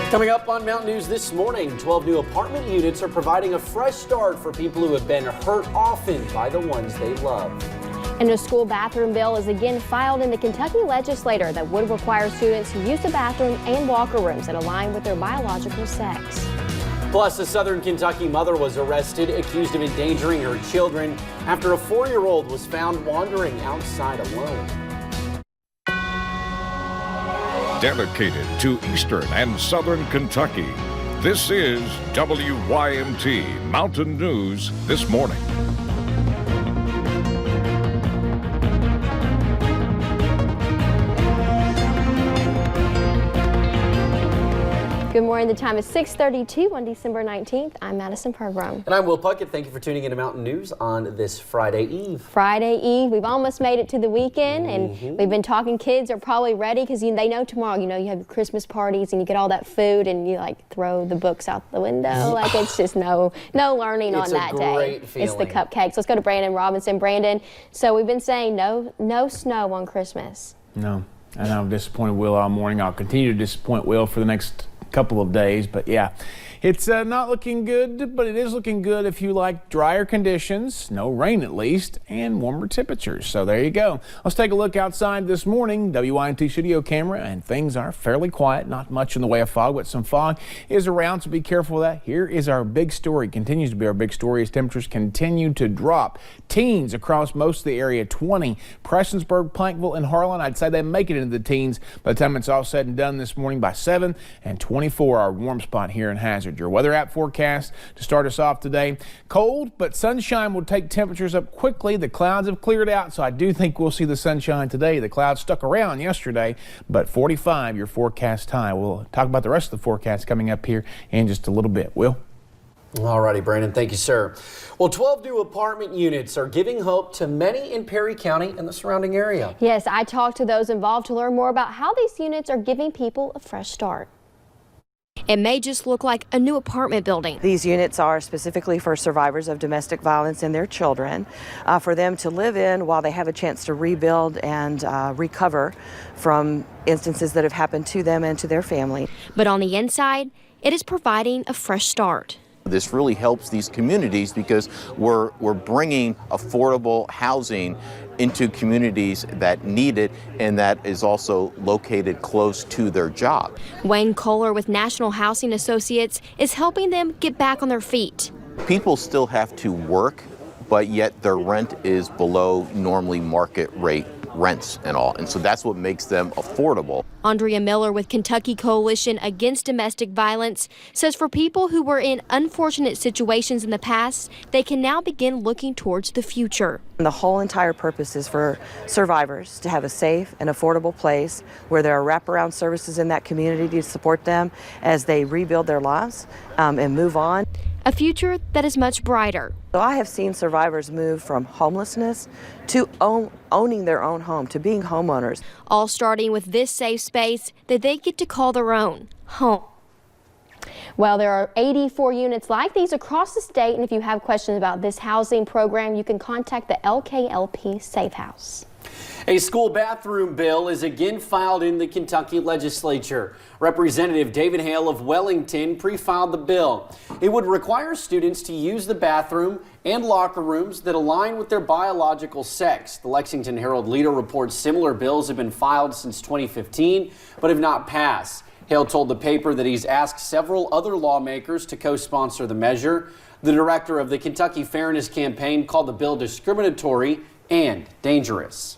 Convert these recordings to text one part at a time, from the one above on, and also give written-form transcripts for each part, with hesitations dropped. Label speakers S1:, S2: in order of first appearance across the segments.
S1: Coming up on Mountain News this morning, 12 new apartment units are providing a fresh start for people who have been hurt often by the ones they love.
S2: And a school bathroom bill is again filed in the Kentucky legislature that would require students to use the bathroom and locker rooms that align with their biological sex.
S1: Plus, a southern Kentucky mother was arrested, accused of endangering her children after a 4-year-old was found wandering outside alone.
S3: Dedicated to eastern and southern Kentucky, this is WYMT Mountain News This Morning.
S2: Good morning. The time is 6:32 on December 19th. I'm Madison Pergram.
S1: And I'm Will Puckett. Thank you for tuning in to Mountain News on this Friday Eve.
S2: Friday Eve. We've almost made it to the weekend, and we've been talking. Kids are probably ready because they know tomorrow. You have Christmas parties and you get all that food and you throw the books out the window. It's just no learning on that day.
S1: It's a great feeling.
S2: It's the cupcakes. Let's go to Brandon Robinson. Brandon, so we've been saying no snow on Christmas.
S4: No, and I'm disappointed Will all morning. I'll continue to disappoint Will for the next couple of days, but yeah, it's not looking good, but it is looking good if you like drier conditions, no rain at least, and warmer temperatures. So there you go. Let's take a look outside this morning. WYMT studio camera, and things are fairly quiet. Not much in the way of fog, but some fog is around, so be careful of that. Here is our big story. Continues to be our big story as temperatures continue to drop. Teens across most of the area, 20. Prestonsburg, Plankville, and Harlan, I'd say they make it into the teens by the time it's all said and done this morning by 7, and 24 our warm spot here in Hazard. Your weather app forecast to start us off today. Cold, but sunshine will take temperatures up quickly. The clouds have cleared out, so I do think we'll see the sunshine today. The clouds stuck around yesterday, but 45 your forecast high. We'll talk about the rest of the forecast coming up here in just a little bit. Will?
S1: All righty, Brandon. Thank you, sir. Well, 12 new apartment units are giving hope to many in Perry County and the surrounding area.
S2: Yes, I talked to those involved to learn more about how these units are giving people a fresh start. It may just look like a new apartment building.
S5: These units are specifically for survivors of domestic violence and their children, for them to live in while they have a chance to rebuild and recover from instances that have happened to them and to their family.
S2: But on the inside, it is providing a fresh start.
S6: This really helps these communities because we're bringing affordable housing into communities that need it and that is also located close to their job.
S2: Wayne Kohler with National Housing Associates is helping them get back on their feet.
S6: People still have to work, but yet their rent is below normally market rate rents and all, and so that's what makes them affordable.
S2: Andrea Miller with Kentucky Coalition Against Domestic Violence says for people who were in unfortunate situations in the past, they can now begin looking towards the future.
S5: And the whole entire purpose is for survivors to have a safe and affordable place where there are wraparound services in that community to support them as they rebuild their lives and move on.
S2: A future that is much brighter.
S5: So I have seen survivors move from homelessness to owning their own home, to being homeowners.
S2: All starting with this safe space that they get to call their own home. Well, there are 84 units like these across the state, and if you have questions about this housing program, you can contact the LKLP Safe House.
S1: A school bathroom bill is again filed in the Kentucky legislature. Representative David Hale of Wellington pre-filed the bill. It would require students to use the bathroom and locker rooms that align with their biological sex. The Lexington Herald-Leader reports similar bills have been filed since 2015 but have not passed. Hale told the paper that he's asked several other lawmakers to co-sponsor the measure. The director of the Kentucky Fairness Campaign called the bill discriminatory and dangerous.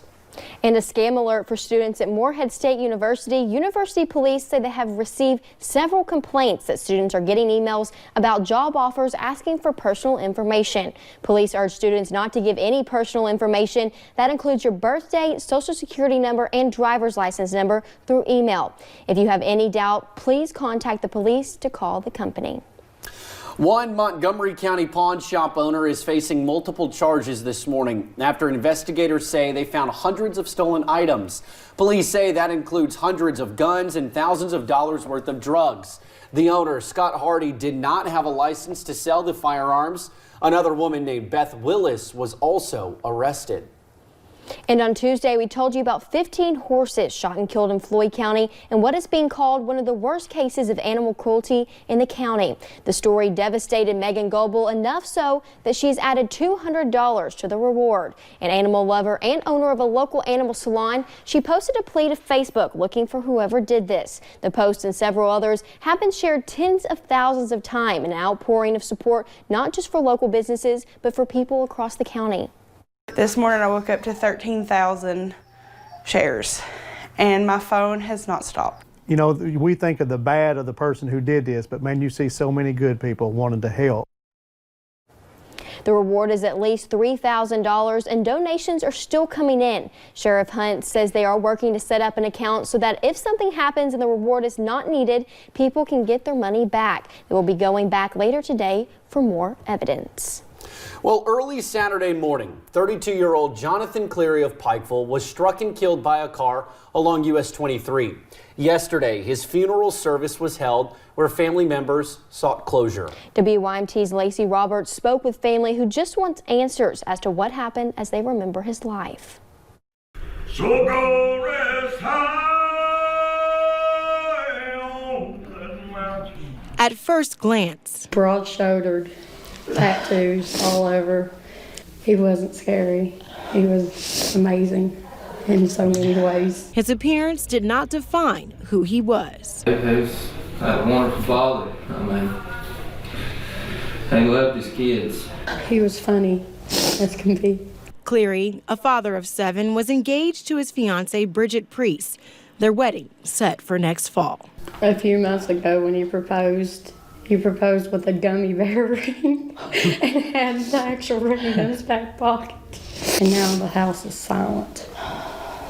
S2: And a scam alert for students at Morehead State University. University police say they have received several complaints that students are getting emails about job offers asking for personal information. Police urge students not to give any personal information. That includes your birth date, social security number, and driver's license number through email. If you have any doubt, please contact the police to call the company.
S1: One Montgomery County pawn shop owner is facing multiple charges this morning after investigators say they found hundreds of stolen items. Police say that includes hundreds of guns and thousands of dollars worth of drugs. The owner, Scott Hardy, did not have a license to sell the firearms. Another woman named Beth Willis was also arrested.
S2: And on Tuesday, we told you about 15 horses shot and killed in Floyd County and what is being called one of the worst cases of animal cruelty in the county. The story devastated Megan Goebel enough so that she's added $200 to the reward. An animal lover and owner of a local animal salon, she posted a plea to Facebook looking for whoever did this. The post and several others have been shared tens of thousands of times, an outpouring of support not just for local businesses, but for people across the county.
S7: This morning I woke up to 13,000 shares and my phone has not stopped.
S8: You know, we think of the bad of the person who did this, but man, you see so many good people wanting to help.
S2: The reward is at least $3,000 and donations are still coming in. Sheriff Hunt says they are working to set up an account so that if something happens and the reward is not needed, people can get their money back. They will be going back later today for more evidence.
S1: Well, early Saturday morning, 32-year-old Jonathan Cleary of Pikeville was struck and killed by a car along US 23. Yesterday, his funeral service was held where family members sought closure.
S2: WYMT's Lacey Roberts spoke with family who just wants answers as to what happened as they remember his life.
S9: So go rest high on that mountain.
S10: At first glance,
S11: broad-shouldered, tattoos all over. He wasn't scary. He was amazing in so many ways.
S10: his appearance did not define who he was.
S12: He was a wonderful father. I mean, he loved his kids.
S11: He was funny as can be.
S10: Cleary, a father of 7, was engaged to his fiancée Bridget Priest. Their wedding set for next fall.
S11: A few months ago when he proposed with a gummy bear ring and had the actual ring in his back pocket. And now the house is silent.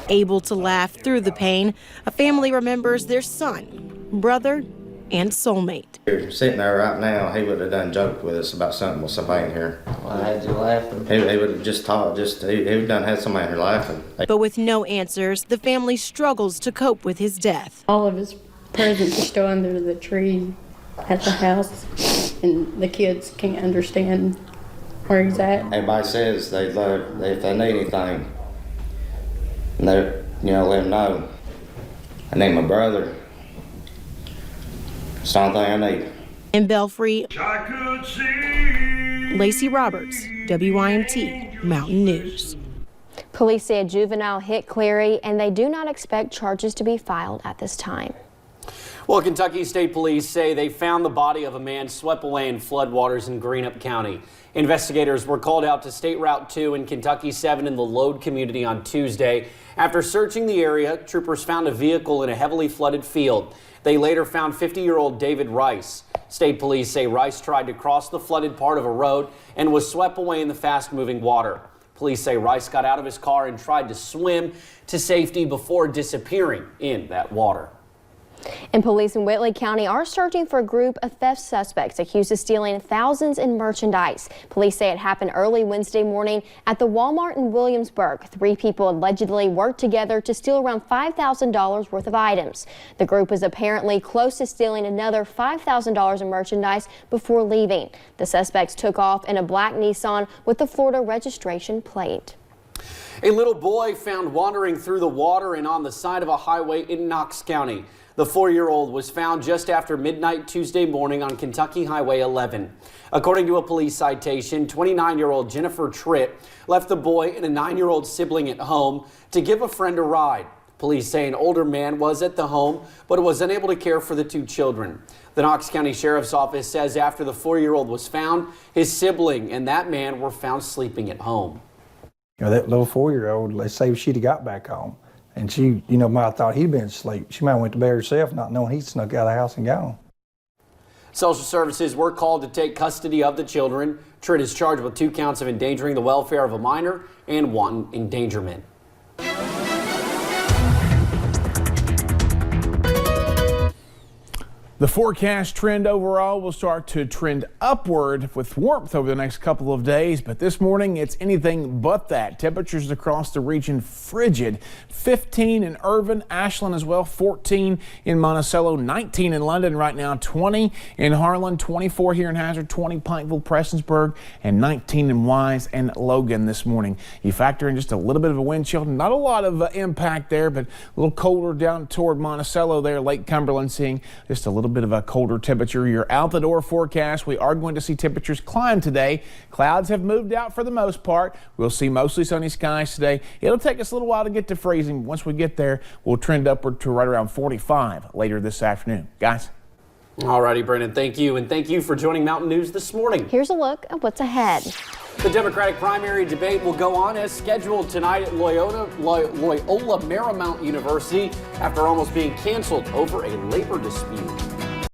S10: Able to laugh through the pain, a family remembers their son, brother, and soulmate.
S13: If you're sitting there right now, he would have done joked with us about something with somebody in here.
S12: Well, I had you laughing.
S13: He would have just talked, he would have done had somebody in here laughing.
S10: But with no answers, the family struggles to cope with his death.
S11: All of his presents are still under the tree at the house, and the kids can't understand where he's at.
S13: Everybody says they love, if they need anything, they, let them know. I need my brother. It's the only thing I need.
S10: In Belfry,
S9: I could see.
S10: Lacey Roberts, WYMT Mountain News.
S2: Police say a juvenile hit Cleary and they do not expect charges to be filed at this time.
S1: Well, Kentucky State Police say they found the body of a man swept away in floodwaters in Greenup County. Investigators were called out to State Route 2 and Kentucky 7 in the Lode community on Tuesday. After searching the area, troopers found a vehicle in a heavily flooded field. They later found 50-year-old David Rice. State police say Rice tried to cross the flooded part of a road and was swept away in the fast-moving water. Police say Rice got out of his car and tried to swim to safety before disappearing in that water.
S2: And police in Whitley County are searching for a group of theft suspects accused of stealing thousands in merchandise. Police say it happened early Wednesday morning at the Walmart in Williamsburg. 3 people allegedly worked together to steal around $5,000 worth of items. The group is apparently close to stealing another $5,000 in merchandise before leaving. The suspects took off in a black Nissan with the Florida registration plate.
S1: A little boy found wandering through the water and on the side of a highway in Knox County. The 4-year-old was found just after midnight Tuesday morning on Kentucky Highway 11. According to a police citation, 29-year-old Jennifer Tritt left the boy and a 9-year-old sibling at home to give a friend a ride. Police say an older man was at the home but was unable to care for the 2 children. The Knox County Sheriff's Office says after the 4-year-old was found, his sibling and that man were found sleeping at home.
S14: That little 4-year-old, let's say she'd have got back home. And she, might have thought he'd been asleep. She might have went to bed herself, not knowing he snuck out of the house and gone.
S1: Social services were called to take custody of the children. Tritt is charged with 2 counts of endangering the welfare of a minor and wanton endangerment.
S4: The forecast trend overall will start to trend upward with warmth over the next couple of days, but this morning it's anything but that. Temperatures across the region frigid. 15 in Irvine, Ashland as well, 14 in Monticello, 19 in London right now, 20 in Harlan, 24 here in Hazard, 20 Pikeville, Prestonsburg, and 19 in Wise and Logan this morning. You factor in just a little bit of a wind chill, not a lot of impact there, but a little colder down toward Monticello there, Lake Cumberland, seeing just a little bit of a colder temperature. Your out the door forecast, we are going to see temperatures climb today. Clouds have moved out for the most part. We'll see mostly sunny skies today. It'll take us a little while to get to freezing. Once we get there, we'll trend upward to right around 45 later this afternoon. Guys.
S1: Alrighty, Brendan, thank you. And thank you for joining Mountain News this morning.
S2: Here's a look at what's ahead.
S1: The Democratic primary debate will go on as scheduled tonight at Loyola Marymount University after almost being canceled over a labor dispute.